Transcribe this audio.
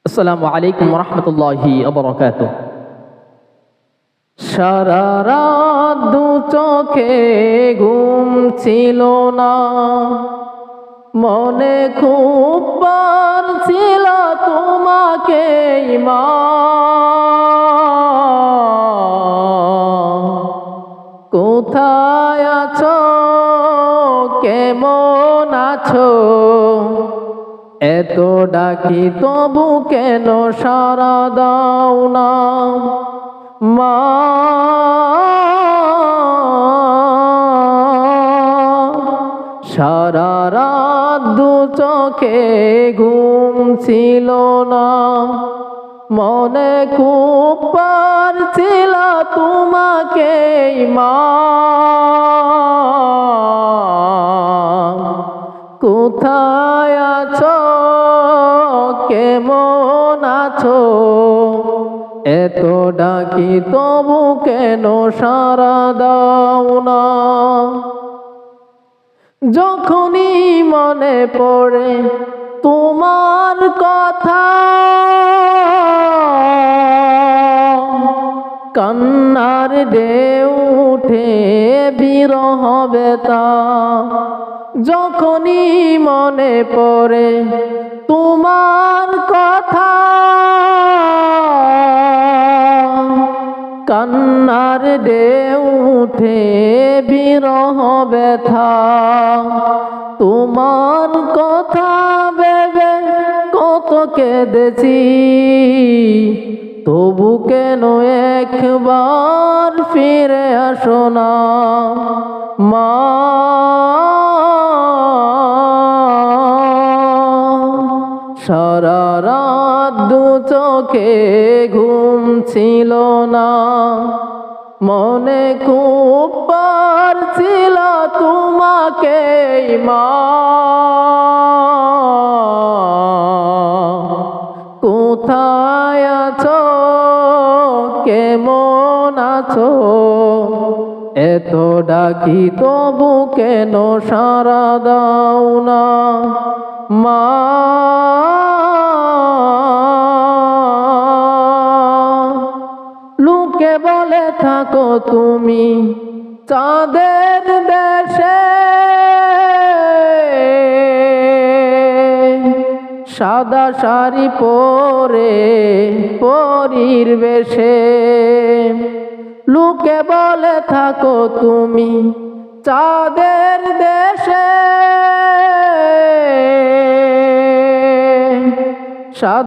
আসসালামু আলাইকুম রহমতুল্লাহি ওয়া সারা রাত দু চোখে ঘুম ছিল না, মনে খুব বার ছিল তোমাকে মা। কোথায় আছো, কেমন আছো, এত ডাকি তবু কেন সাড়া দাও না মা। সারা রাত দু চোখে ঘুম ছিল না, মনে খুব বার ছিল তোমাকে মা। কোথায় আছো, কেমন আছো, এত ডাকি তবু কেন সাড়া দাও না। যখনই মনে পড়ে তোমার কথা, কান্নার ঢেউ উঠে বিরহ ব্যথা। যখনই মনে পড়ে তোমার কথা, কান্নার ঢেউ উঠে বিরহ ব্যথা। তোমার কথা ভেবে কত কেঁদেছি, তবু কেন একবার ফিরে আসো না মা। সারা রাত দু চোখে ঘুম ছিল না, মনে খুব বার ছিল তোমাকে মা। কোথায় আছো, কেমন আছো, এত ডাকি তবু কেন সাড়া দাও না মা। লোকে বলে থাকো তুমি চাঁদের দেশে, সাদা শাড়ি পরে পরীর বেশে। লোকে বলে থাকো তুমি চাঁদের দেশে,